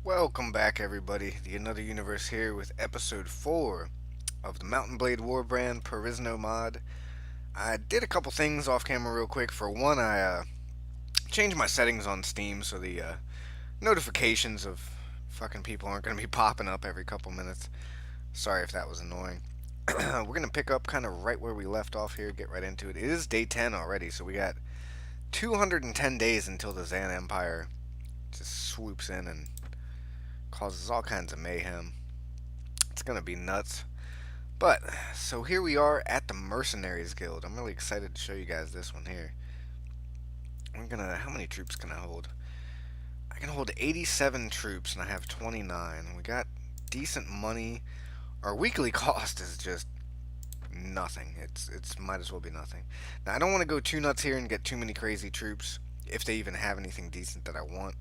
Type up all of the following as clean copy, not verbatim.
Welcome back, everybody. TheAnotherUniverse here with episode 4 of the Mount and Blade Warband Perisno mod. I did a couple things off camera real quick. For one, I changed my settings on Steam so the notifications of fucking people aren't going to be popping up every couple minutes. Sorry if that was annoying. We're going to pick up kind of right where we left off here, get right into it. It is day 10 already, so we got 210 days until the Zan Empire just swoops in and causes all kinds of mayhem. It's gonna be nuts. But, so here we are at the Mercenaries Guild. I'm really excited to show you guys this one here. How many troops can I hold? I can hold 87 troops and I have 29. We got decent money. Our weekly cost is just nothing. It's might as well be nothing. Now, I don't want to go too nuts here and get too many crazy troops, if they even have anything decent that I want.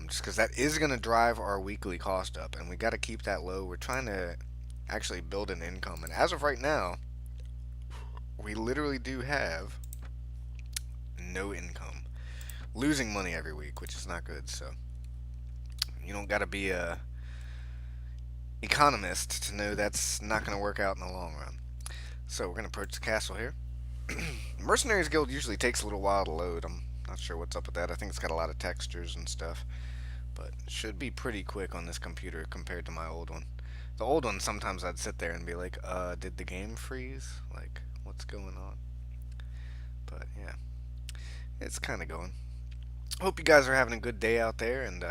Just because that is going to drive our weekly cost up, and we got to keep that low. We're trying to actually build an income, and as of right now, we literally do have no income. Losing money every week, which is not good, so you don't got to be a economist to know that's not going to work out in the long run. So we're going to approach the castle here. Mercenaries Guild usually takes a little while to load. I'm not sure what's up with that. I think it's got a lot of textures and stuff, but it should be pretty quick on this computer compared to my old one. The old one, sometimes I'd sit there and be like, did the game freeze? Like, what's going on? But yeah, it's kind of going. Hope you guys are having a good day out there and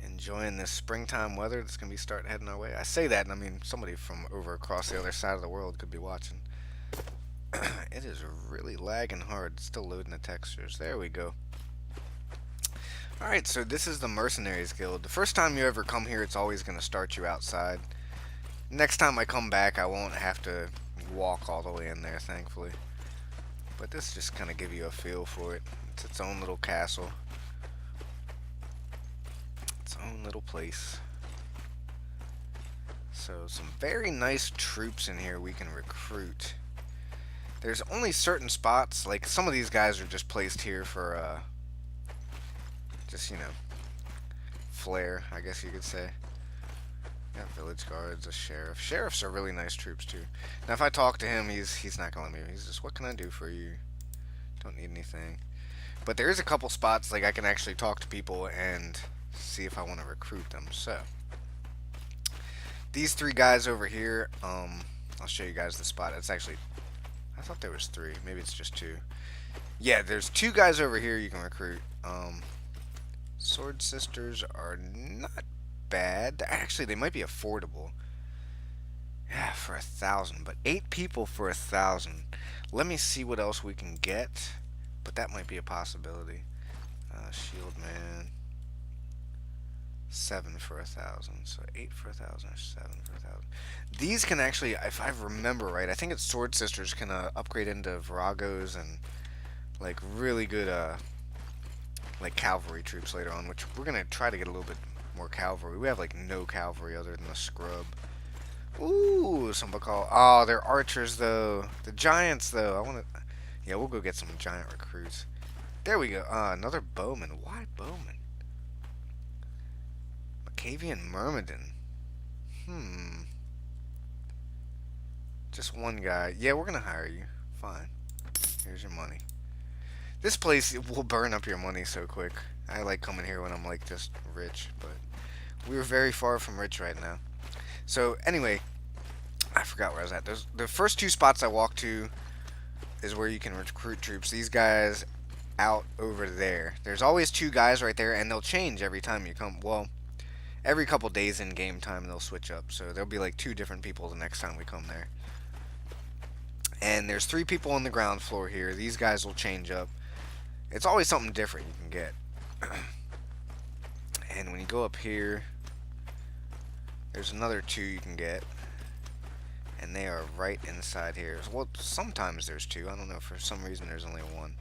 enjoying this springtime weather that's going to be starting heading our way. I say that, and I mean somebody from over across the other side of the world could be watching. It is really lagging hard. It's still loading the textures. There we go. Alright, so this is the Mercenaries Guild. The first time you ever come here, it's always going to start you outside. Next time I come back, I won't have to walk all the way in there, thankfully. But this just kind of give you a feel for it. It's its own little castle. Its own little place. So, some very nice troops in here we can recruit. There's only certain spots, like some of these guys are just placed here for, just, you know, flair, I guess you could say. Got village guards, a sheriff. Sheriffs are really nice troops, too. Now, if I talk to him, he's not gonna let me. He's just, what can I do for you? Don't need anything. But there is a couple spots, like, I can actually talk to people and see if I want to recruit them, so. These three guys over here, I'll show you guys the spot. It's actually, I thought there was three. Maybe it's just two. Yeah, there's two guys over here you can recruit. Sword Sisters are not bad. Actually, they might be affordable. Yeah, for 1,000. But 8 people for 1,000. Let me see what else we can get. But that might be a possibility. Shield Man. 7 for 1,000. So 8 for 1,000 or 7 for 1,000. These can actually, if I remember right, I think it's Sword Sisters can upgrade into Viragos and like really good like cavalry troops later on, which we're gonna try to get a little bit more cavalry. We have like no cavalry other than the scrub. Ooh, some Bakal. Oh, they're archers though. The giants though. Yeah, we'll go get some giant recruits. There we go. Another bowman. Why bowman? Macavian Myrmidon. Just one guy. Yeah, we're gonna hire you. Fine. Here's your money. This place will burn up your money so quick. I like coming here when I'm like just rich, but we're very far from rich right now. So anyway, I forgot where I was at. The first two spots I walked to is where you can recruit troops. These guys out over there. There's always two guys right there, and they'll change every time you come. Well, every couple days in game time they'll switch up. So there'll be like 2 different people the next time we come there. And there's 3 people on the ground floor here. These guys will change up. It's always something different you can get. And when you go up here, there's another 2 you can get. And they are right inside here. Well, sometimes there's 2. I don't know. For some reason, there's only 1.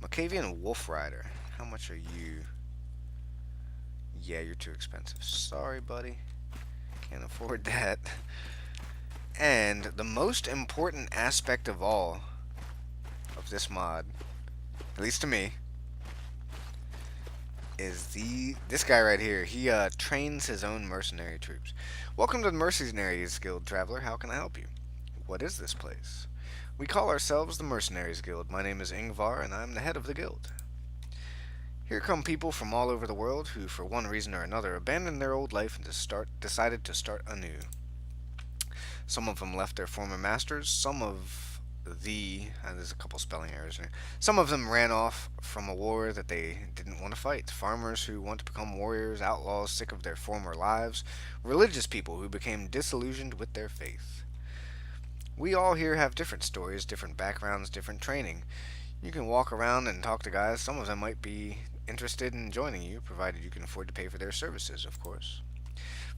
Macavian Wolf Rider. How much are you? Yeah, you're too expensive. Sorry, buddy. Can't afford that. And the most important aspect of all of this mod, at least to me, is this guy right here. He trains his own mercenary troops. Welcome to the Mercenaries Guild, traveler. How can I help you? What is this place? We call ourselves the Mercenaries Guild. My name is Ingvar, and I'm the head of the guild. Here come people from all over the world who, for one reason or another, abandoned their old life and decided to start anew. Some of them left their former masters. There's a couple spelling errors here. Some of them ran off from a war that they didn't want to fight. Farmers who want to become warriors, outlaws sick of their former lives, religious people who became disillusioned with their faith. We all here have different stories, different backgrounds, different training. You can walk around and talk to guys. Some of them might be interested in joining you, provided you can afford to pay for their services, of course.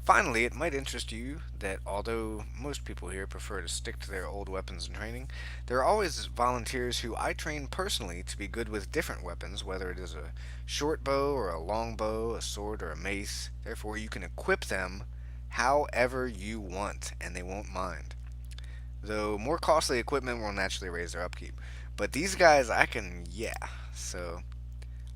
Finally, it might interest you that although most people here prefer to stick to their old weapons and training, there are always volunteers who I train personally to be good with different weapons, whether it is a short bow or a long bow, a sword or a mace. Therefore, you can equip them however you want, and they won't mind. Though more costly equipment will naturally raise their upkeep. But these guys, So,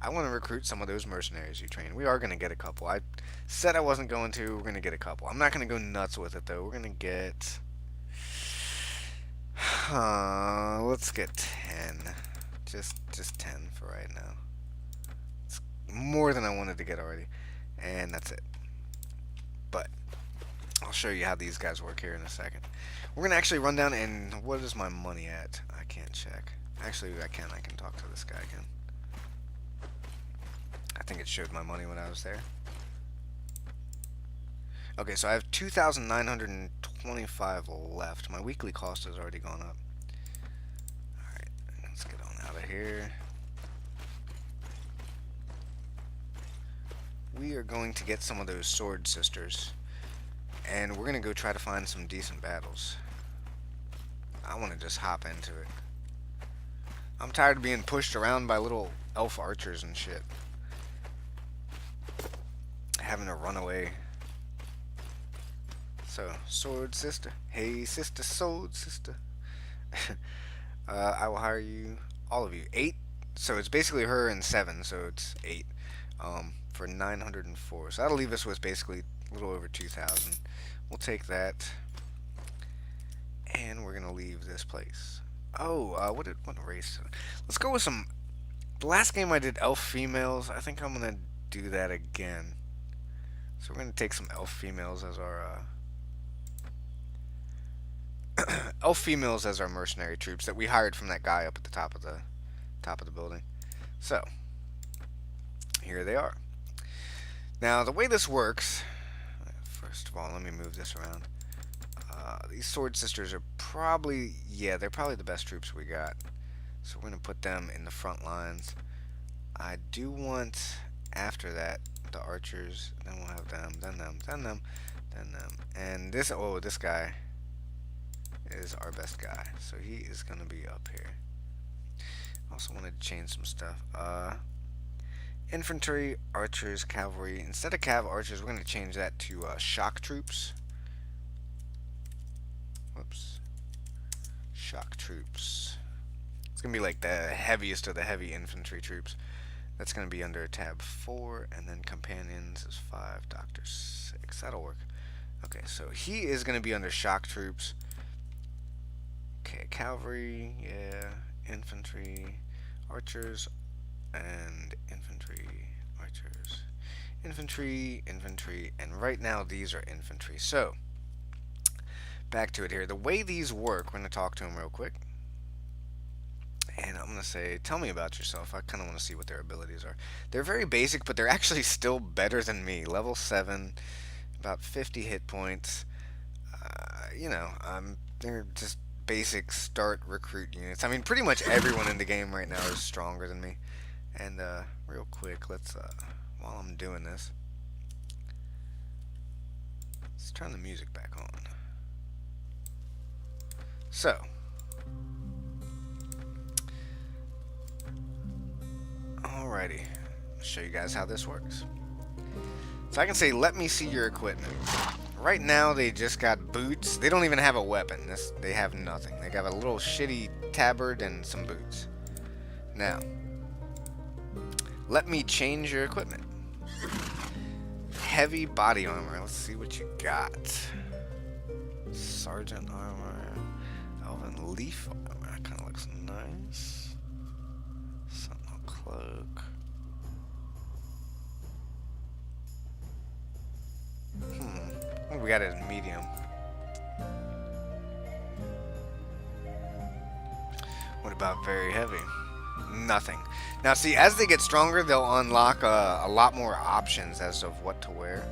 I want to recruit some of those mercenaries you train. We are going to get a couple. I said I wasn't going to. We're going to get a couple. I'm not going to go nuts with it, though. We're going to get... let's get 10. Just 10 for right now. It's more than I wanted to get already. And that's it. But I'll show you how these guys work here in a second. We're going to actually run down and... What is my money at? I can't check. Actually, I can. I can talk to this guy again. I think it showed my money when I was there. Okay, so I have 2,925 left. My weekly cost has already gone up. Alright, let's get on out of here. We are going to get some of those sword sisters. And we're going to go try to find some decent battles. I want to just hop into it. I'm tired of being pushed around by little elf archers and shit. Having to run away. So, sword sister. Hey, sister, sword sister. I will hire you, all of you. 8. So it's basically her and 7, so it's 8. For 904. So that'll leave us with basically a little over 2,000. We'll take that. And we're going to leave this place. Oh, what race? Let's go with some... The last game I did elf females. I think I'm going to do that again. So we're going to take some elf females as our... elf females as our mercenary troops that we hired from that guy up at the top of the building. So, here they are. Now, the way this works... First of all, let me move this around. These sword sisters are probably... Yeah, they're probably the best troops we got. So we're going to put them in the front lines. I do want, after that, the archers. Then we'll have them, then them, then them, then them. And this guy is our best guy. So he is going to be up here. Also wanted to change some stuff. Infantry, archers, cavalry. Instead of cav archers, we're going to change that to shock troops. Whoops. Shock troops. It's going to be like the heaviest of the heavy infantry troops. That's going to be under tab 4, and then companions is 5, doctor 6. That'll work. Okay, so he is going to be under shock troops. Okay, cavalry, yeah, infantry, archers, and infantry, archers, infantry, infantry, and right now these are infantry. So, back to it here. The way these work, we're going to talk to them real quick. And I'm going to say, tell me about yourself. I kind of want to see what their abilities are. They're very basic, but they're actually still better than me. Level 7, about 50 hit points. They're just basic start recruit units. I mean, pretty much everyone in the game right now is stronger than me. And real quick, let's, while I'm doing this, let's turn the music back on. So, alrighty, I'll show you guys how this works. So I can say, let me see your equipment. Right now, they just got boots. They don't even have a weapon. They have nothing. They got a little shitty tabard and some boots. Now, let me change your equipment. Heavy body armor. Let's see what you got. Sergeant armor. Elven leaf armor. That kind of looks nice. Sentinel cloak. Oh, we got it in medium. What about very heavy? Nothing. Now, see, as they get stronger, they'll unlock a lot more options as of what to wear.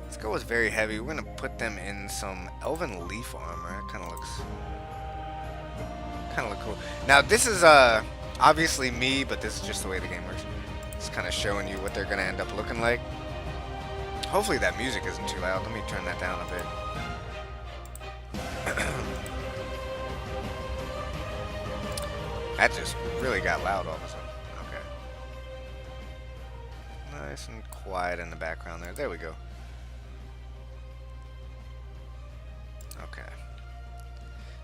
Let's go with very heavy. We're gonna put them in some elven leaf armor. That kind of look cool. Now, this is obviously me, but this is just the way the game works. It's kind of showing you what they're gonna end up looking like. Hopefully that music isn't too loud. Let me turn that down a bit. That just really got loud all of a sudden. Okay. Nice and quiet in the background there. There we go. Okay.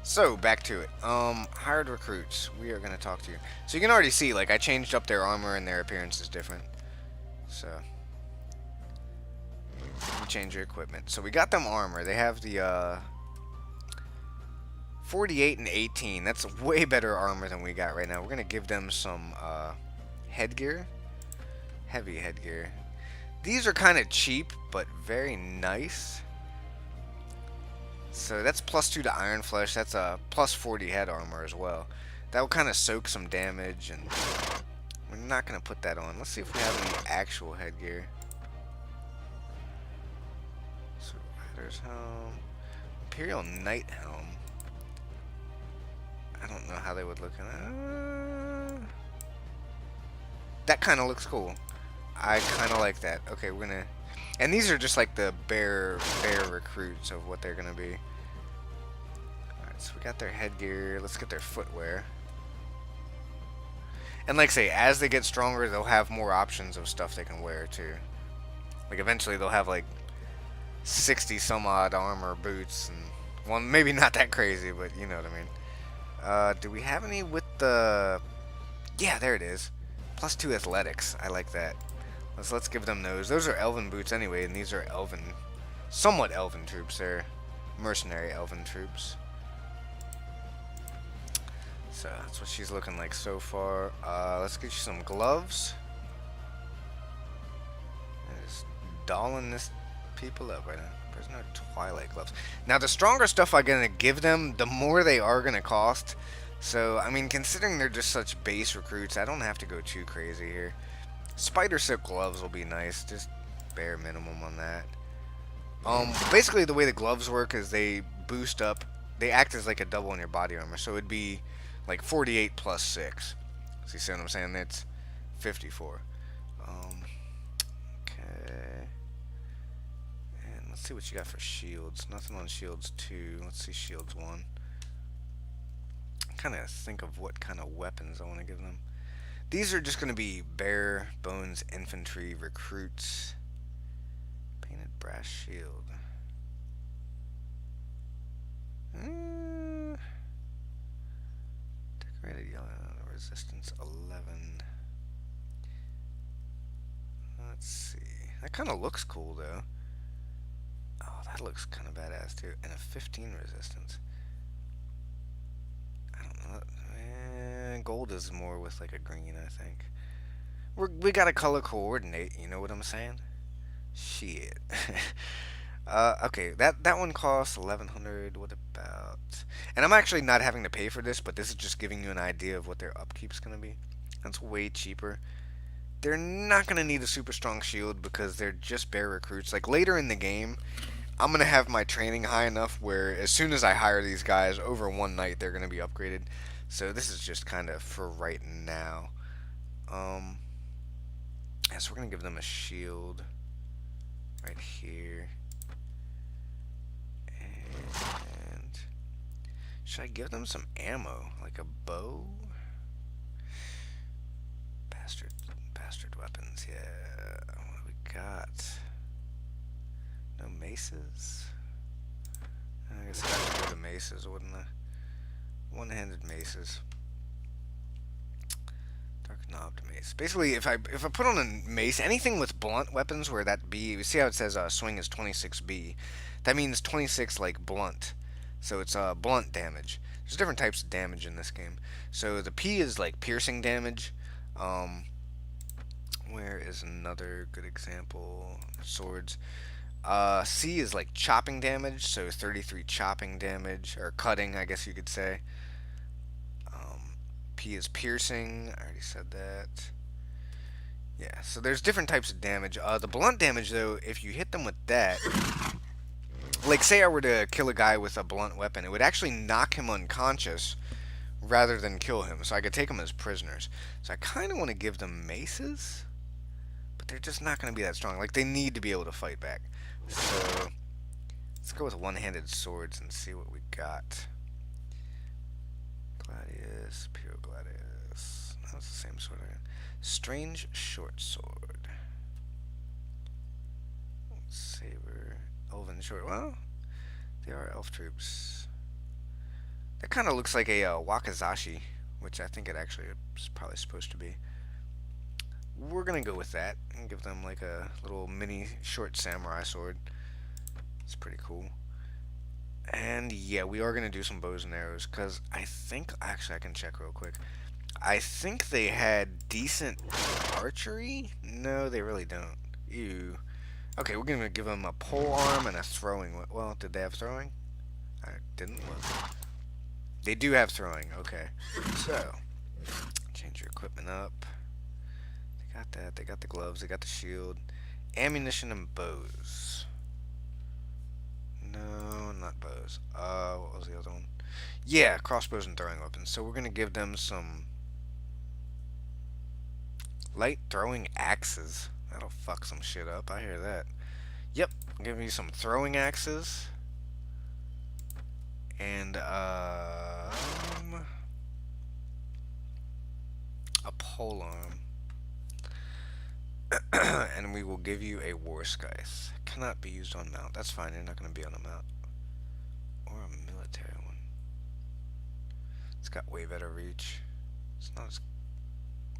So, back to it. Hired recruits. We are going to talk to you. So you can already see, like, I changed up their armor and their appearance is different. So, let me change your equipment. So we got them armor. They have the, 48 and 18. That's way better armor than we got right now. We're going to give them some headgear. Heavy headgear. These are kind of cheap, but very nice. So that's +2 to Iron Flesh. That's a +40 head armor as well. That will kind of soak some damage, and we're not going to put that on. Let's see if we have any actual headgear. So, Rider's Helm. Imperial Knight Helm. I don't know how they would look in it. That kind of looks cool. I kind of like that. Okay, we're gonna... And these are just like the bare recruits of what they're gonna be. Alright, so we got their headgear. Let's get their footwear. And like I say, as they get stronger, they'll have more options of stuff they can wear too. Like eventually they'll have like 60 some odd armor, boots, and... Well, maybe not that crazy, but you know what I mean. Do we have any with the... Yeah, there it is. +2 athletics. I like that. Let's give them those. Those are elven boots anyway, and these are elven... Somewhat elven troops. They're mercenary elven troops. So, that's what she's looking like so far. Let's get you some gloves. Just dolling this people up right now. There's no Twilight gloves. Now, the stronger stuff I'm going to give them, the more they are going to cost. So, I mean, considering they're just such base recruits, I don't have to go too crazy here. Spider silk gloves will be nice. Just bare minimum on that. Basically, the way the gloves work is they boost up. They act as like a double in your body armor. So, it'd be like 48 plus 6. So, you see what I'm saying? It's 54. Okay. Let's see what you got for shields. Nothing on shields 2. Let's see shields 1. I'm kind of think of what kind of weapons I want to give them. These are just going to be bare bones infantry recruits. Painted brass shield. Decorated yellow. Resistance 11. Let's see. That kind of looks cool though. Oh, that looks kind of badass too. And a 15 resistance. I don't know. Gold is more with like a green, I think. We got to color coordinate. You know what I'm saying? Shit. Okay, that one costs 1100. What about? And I'm actually not having to pay for this, but this is just giving you an idea of what their upkeep's gonna be. That's way cheaper. They're not gonna need a super strong shield because they're just bare recruits. Like later in the game, I'm going to have my training high enough where as soon as I hire these guys, over one night, they're going to be upgraded. So this is just kind of for right now. Yeah, so we're going to give them a shield right here. And should I give them some ammo? Like a bow? Bastard weapons, yeah. What do we got? No maces? I guess I'd have to go to maces, wouldn't I? One-handed maces. Dark knobbed mace. Basically, if I put on a mace, anything with blunt weapons where that B, you see how it says swing is 26B, that means 26 like blunt. So it's blunt damage. There's different types of damage in this game. So the P is like piercing damage. Um, where is another good example? Swords. C is like chopping damage, so 33 chopping damage, or cutting, I guess you could say. P is piercing. I already said that. Yeah, so there's different types of damage. The blunt damage, though, if you hit them with that, like say I were to kill a guy with a blunt weapon, it would actually knock him unconscious rather than kill him. So I could take them as prisoners. So I kind of want to give them maces, but they're just not going to be that strong. Like they need to be able to fight back. So let's go with one-handed swords and see what we got. Gladius, Pure Gladius. That's the same sword. Strange short sword. Saber. Elven short. Well, they are elf troops. That kind of looks like a wakizashi, which I think it actually is probably supposed to be. We're gonna go with that and give them like a little mini short samurai sword. It's pretty cool. And yeah, we are gonna do some bows and arrows because I think actually I can check real quick. I think they had decent archery. No, they really don't. Ew. Okay, we're gonna give them a pole arm and a throwing. Well, did they have throwing? I didn't look. They do have throwing. Okay, so change your equipment up. They got that. They got the gloves. They got the shield, ammunition, and bows. No, not bows. What was the other one? Yeah, crossbows and throwing weapons. So we're gonna give them some light throwing axes. That'll fuck some shit up. I hear that. Yep, give me some throwing axes. And a polearm. And we will give you a war scythe. Cannot be used on mount. That's fine, you're not going to be on a mount. Or a military one. It's got way better reach. It's not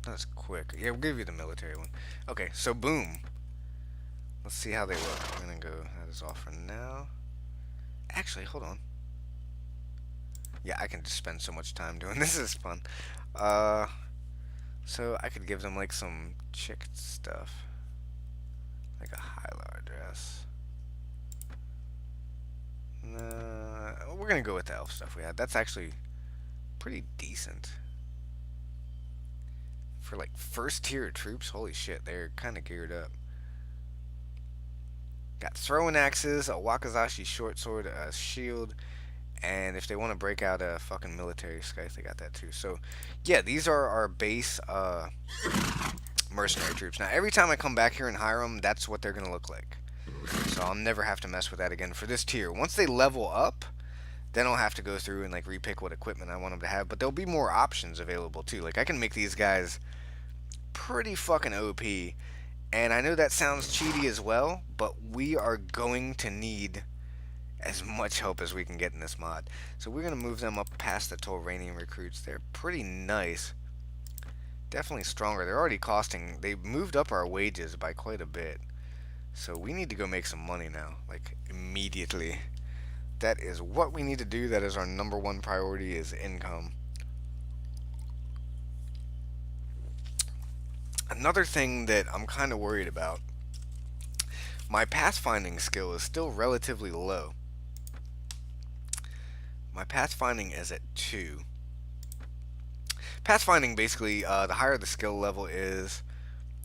as quick. Yeah, we'll give you the military one. Okay, so boom. Let's see how they look. I'm going to go, that is all for now. Actually, hold on. Yeah, I can just spend so much time doing this. Is fun. So I could give them like some chick stuff, like a Hylar dress. We're gonna go with the elf stuff we had. That's actually pretty decent for like first tier troops. Holy shit, they're kind of geared up. Got throwing axes, a wakizashi short sword, a shield. And if they want to break out a fucking military scythe, they got that too. So, yeah, these are our base mercenary troops. Now, every time I come back here and hire them, that's what they're going to look like. So I'll never have to mess with that again for this tier. Once they level up, then I'll have to go through and like repick what equipment I want them to have. But there'll be more options available too. Like I can make these guys pretty fucking OP. And I know that sounds cheaty as well, but we are going to need as much help as we can get in this mod. So we're going to move them up past the Tolranian recruits. They're pretty nice. Definitely stronger. They're already costing, they've moved up our wages by quite a bit. So we need to go make some money now, like immediately. That is what we need to do. That is our #1 priority, is income. Another thing that I'm kind of worried about, my pathfinding skill is still relatively low. My pathfinding is at 2. Pathfinding basically, the higher the skill level is,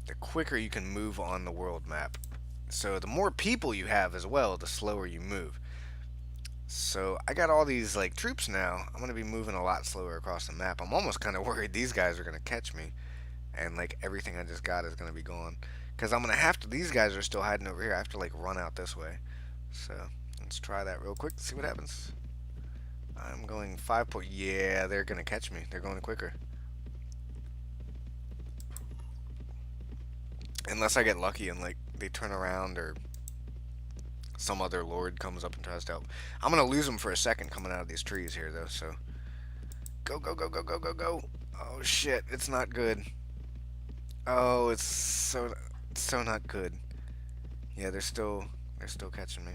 the quicker you can move on the world map. So the more people you have as well, the slower you move. So I got all these like troops now. I'm going to be moving a lot slower across the map. I'm almost kind of worried these guys are going to catch me. And like everything I just got is going to be gone. Because I'm going to have to, these guys are still hiding over here. I have to like run out this way. So let's try that real quick, see what happens. I'm going 5 point. Yeah, they're gonna catch me. They're going quicker. Unless I get lucky and like they turn around or some other lord comes up and tries to help. I'm gonna lose them for a second coming out of these trees here though. So go go go go go go go. Oh shit, it's not good. Oh, it's so not good. Yeah, they're still catching me.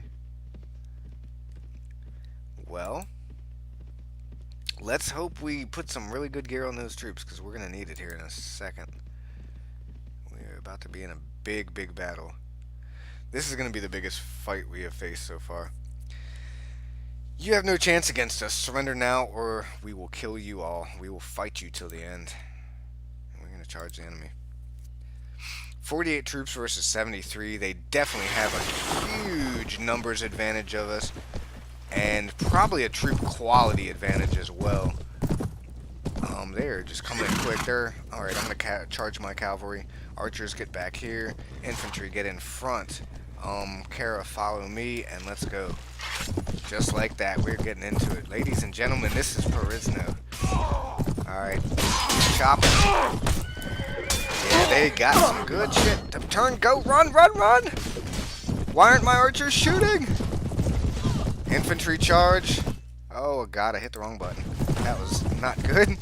Well, let's hope we put some really good gear on those troops because we're gonna need it here in a second. We're about to be in a big, big battle. This is gonna be the biggest fight we have faced so far. You have no chance against us. Surrender now, or we will kill you all. We will fight you till the end. And we're gonna charge the enemy. 48 troops versus 73. They definitely have a huge numbers advantage of us, and probably a troop quality advantage as well. They're just coming in quick. They're all right. I'm gonna charge my cavalry. Archers get back here. Infantry get in front. Kara, follow me, and let's go. Just like that, we're getting into it, ladies and gentlemen. This is Perisno. All right, chopping. Yeah, they got some good shit. Turn, go, run, run, run! Why aren't my archers shooting? Infantry charge. Oh god, I hit the wrong button. That was not good.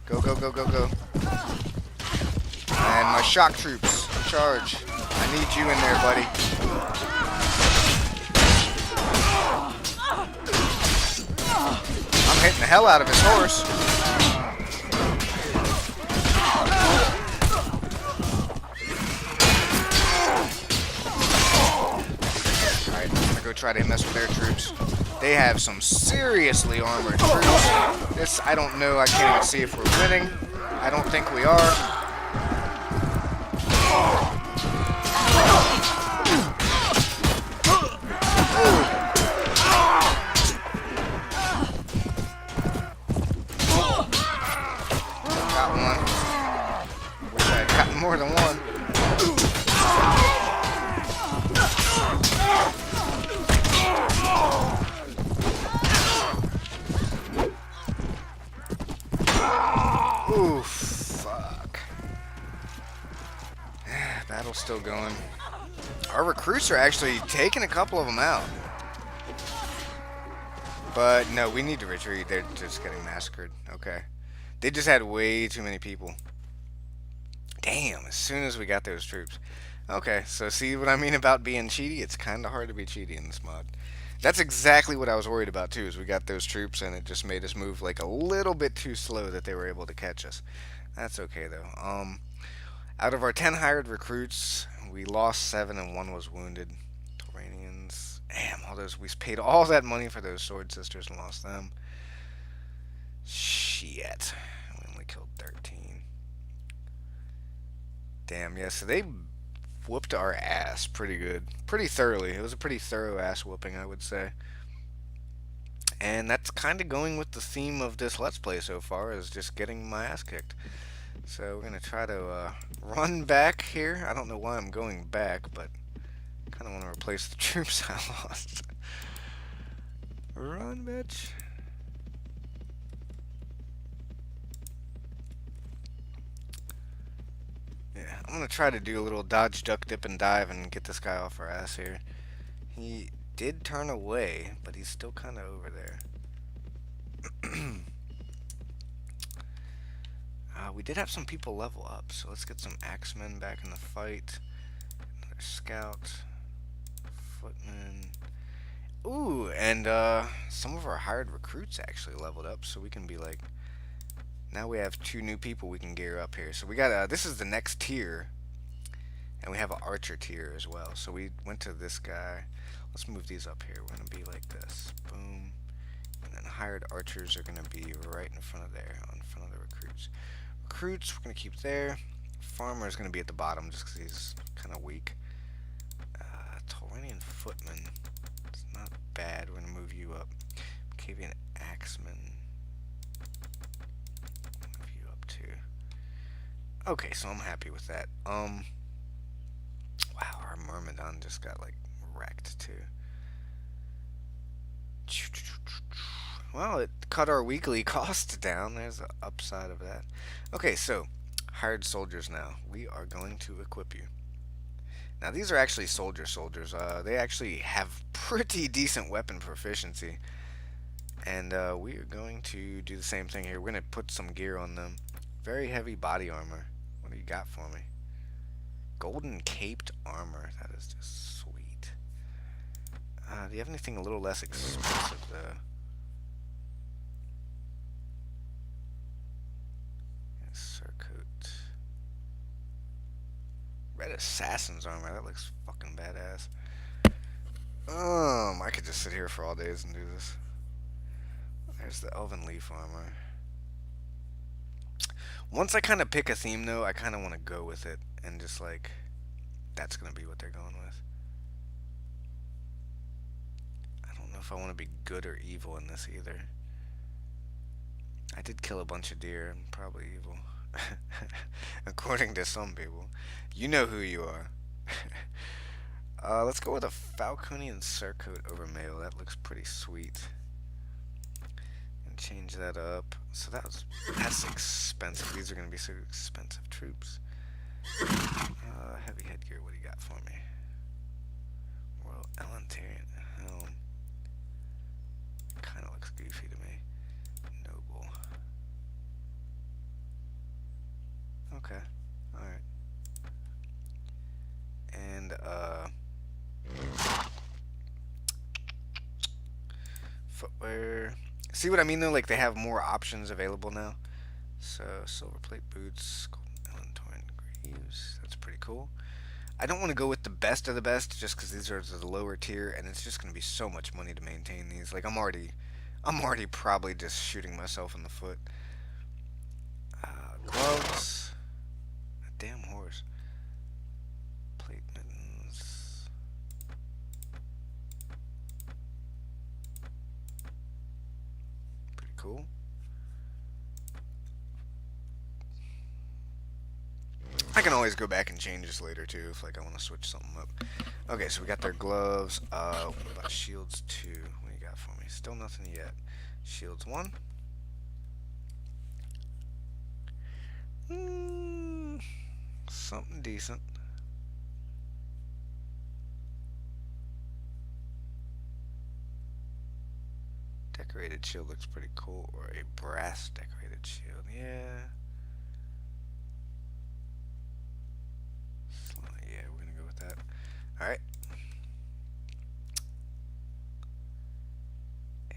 Go, go, go, go, go. And my shock troops, charge. I need you in there, buddy. I'm hitting the hell out of his horse. Alright, I'm gonna go try to mess with their troops. They have some seriously armored troops. This, I don't know. I can't even see if we're winning. I don't think we are. Got one. Wish I had gotten more than one. Ooh, fuck. Battle's still going. Our recruits are actually taking a couple of them out. But no, we need to retreat. They're just getting massacred. Okay. They just had way too many people. Damn, as soon as we got those troops. Okay, so see what I mean about being cheaty? It's kind of hard to be cheaty in this mod. That's exactly what I was worried about too, is we got those troops and it just made us move like a little bit too slow that they were able to catch us. That's okay though. Out of our 10 hired recruits, we lost 7 and 1 was wounded. Turanians. Damn, all those, we paid all that money for those sword sisters and lost them. Shit. We only killed 13. Damn, yeah, so they whooped our ass pretty good. Pretty thoroughly. It was a pretty thorough ass whooping, I would say. And that's kind of going with the theme of this Let's Play so far, is just getting my ass kicked. So we're going to try to run back here. I don't know why I'm going back, but I kind of want to replace the troops I lost. Run, bitch. Yeah, I'm going to try to do a little dodge, duck, dip, and dive and get this guy off our ass here. He did turn away, but he's still kind of over there. We did have some people level up, so let's get some axemen back in the fight. Another scout. Footman. Ooh, and some of our hired recruits actually leveled up, so we can be like... Now we have 2 new people we can gear up here. So we got, this is the next tier. And we have an archer tier as well. So we went to this guy. Let's move these up here. We're going to be like this. Boom. And then hired archers are going to be right in front of there, in front of the recruits. Recruits, we're going to keep there. Farmer is going to be at the bottom just because he's kind of weak. Tauranian footman. It's not bad. We're going to move you up. Cavian axeman. Move you up too. Okay, so I'm happy with that. Wow, our Myrmidon just got like wrecked too. Well, it cut our weekly cost down. There's the upside of that. Okay, so hired soldiers now. We are going to equip you. Now these are actually soldiers. They actually have pretty decent weapon proficiency. And we are going to do the same thing here. We're going to put some gear on them. Very heavy body armor. What do you got for me? Golden caped armor. That is just sweet. Do you have anything a little less expensive though? Surcoat. Red assassin's armor. That looks fucking badass. I could just sit here for all days and do this. There's the elven leaf armor. Once I kind of pick a theme though, I kind of want to go with it and just like that's gonna be what they're going with. I don't know if I want to be good or evil in this either. I did kill a bunch of deer. I'm probably evil. According to some people. You know who you are. Let's go with a Falconian surcoat over mail. That looks pretty sweet. And change that up. So that's expensive. These are going to be so expensive troops. Heavy headgear. What do you got for me? Well, Elantarian helm. Kind of looks goofy to me. Noble. Okay. Alright. And, footwear. See what I mean though? Like they have more options available now. So, silver plate boots, golden Elantoran greaves. That's pretty cool. I don't want to go with the best of the best just because these are the lower tier and it's just going to be so much money to maintain these. Like I'm already probably just shooting myself in the foot. Gloves. A damn horse. Plate mittens. Pretty cool. I can always go back and change this later too if like I want to switch something up. Okay, so we got their gloves. What about shields 2? What do you got for me? Still nothing yet. Shields 1. Something decent. Decorated shield looks pretty cool. Or a brass decorated shield. Yeah. Yeah, we're going to go with that. Alright.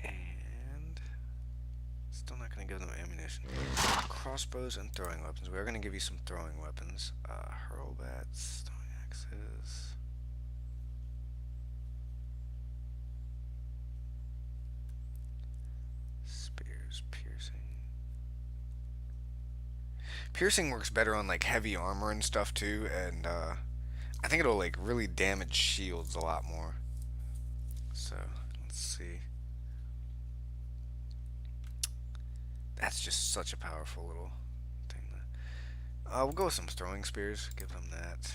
And still not going to give them ammunition. Crossbows and throwing weapons. We are going to give you some throwing weapons. Hurl bats, throwing axes. Spears, piercing. Piercing works better on like heavy armor and stuff too, and I think it'll like really damage shields a lot more. So let's see. That's just such a powerful little thing. We'll go with some throwing spears. Give them that.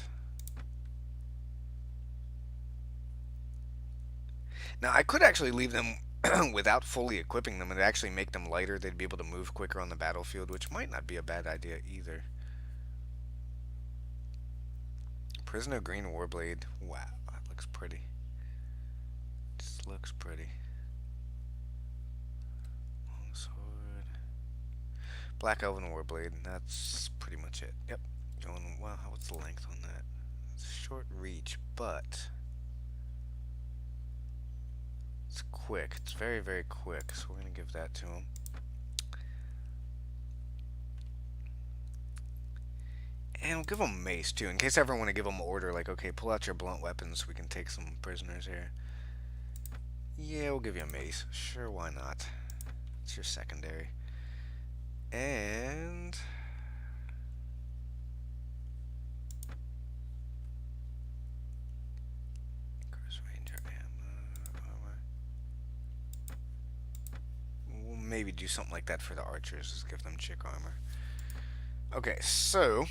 Now I could actually leave them without fully equipping them and actually make them lighter. They'd be able to move quicker on the battlefield, which might not be a bad idea either. Perisno green warblade. Wow, that looks pretty. Just looks pretty. Longsword. Black elven warblade. That's pretty much it. Yep. Going well. What's the length on that? It's short reach, but it's quick. It's very, very quick. So we're gonna give that to him. And we'll give them mace too, in case I ever want to give them order, like, okay, pull out your blunt weapons so we can take some prisoners here. Yeah, we'll give you a mace. Sure, why not? It's your secondary. And Cruise Ranger armor. We'll maybe do something like that for the archers, just give them chick armor. Okay, so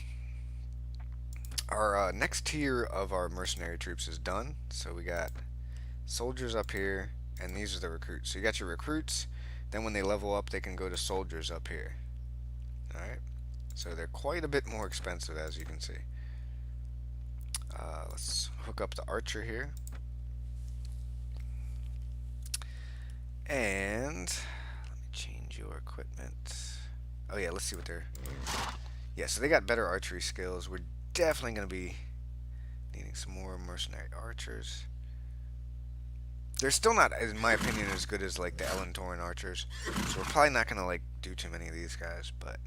our next tier of our mercenary troops is done. So we got soldiers up here, and these are the recruits. So you got your recruits, then when they level up, they can go to soldiers up here. Alright, so they're quite a bit more expensive, as you can see. Let's hook up the archer here. And let me change your equipment. Oh yeah, let's see what they're... Yeah, so they got better archery skills. We're definitely going to be Needing some more mercenary archers. They're still not, in my opinion, as good as like the Elentoran archers. So we're probably not gonna like do too many of these guys, but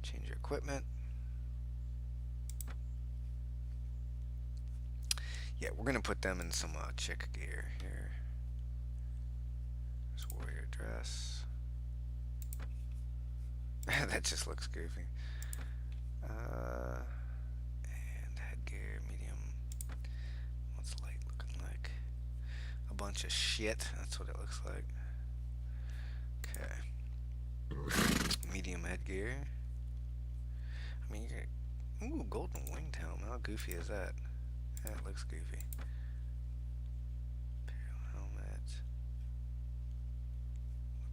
change your equipment. Yeah, we're gonna put them in some chick gear here. This warrior dress. That just looks goofy. And headgear, medium. What's light looking like? A bunch of shit. That's what it looks like. Okay. Medium headgear. I mean, ooh, golden winged helm. How goofy is that? That looks goofy. Imperial helmet.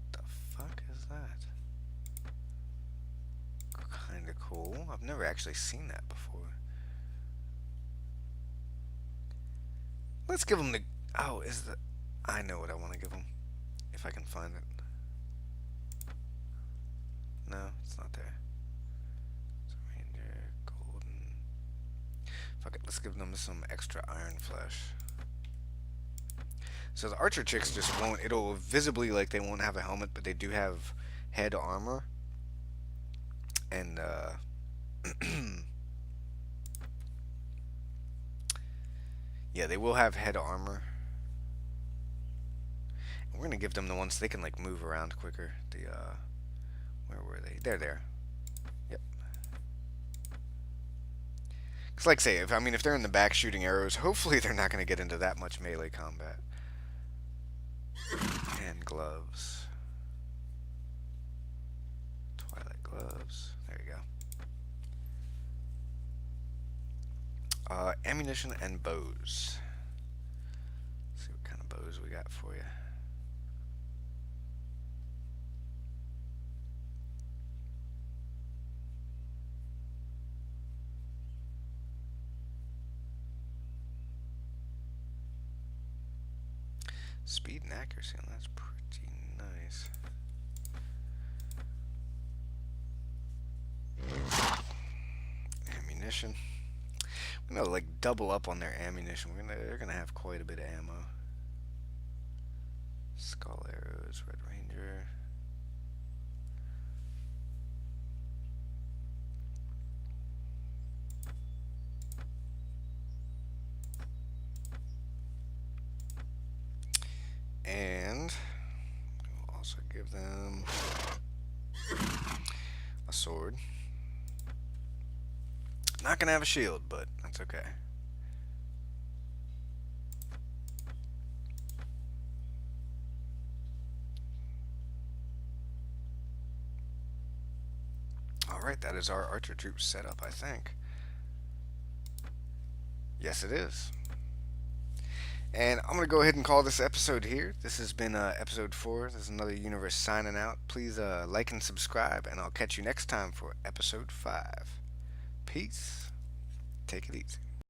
What the fuck is that? Kinda cool. I've never actually seen that before. Let's give them the... Oh, is the... I know what I want to give them. If I can find it. No, it's not there. It's a ranger, golden... Fuck it, let's give them some extra iron flesh. So the archer chicks just won't... It'll visibly, like, they won't have a helmet, but they do have head armor. And, yeah, they will have head armor. And we're gonna give them the ones they can, like, move around quicker. The, where were they? They're there. Yep. Because, like, say, if they're in the back shooting arrows, hopefully they're not gonna get into that much melee combat. And gloves. Twilight gloves. There you go. Ammunition and bows. Let's see what kind of bows we got for you. Speed and accuracy, and that's pretty nice. Ammunition. We're gonna like double up on their ammunition. They're gonna have quite a bit of ammo. Skull arrows, Red Ranger. And we'll also give them a sword. Not gonna have a shield, but that's okay. Alright, that is our archer troop set up, I think. Yes, it is. And I'm going to go ahead and call this episode here. This has been episode 4. This is Another Universe signing out. Please like and subscribe, and I'll catch you next time for episode 5. Peace. Take it easy.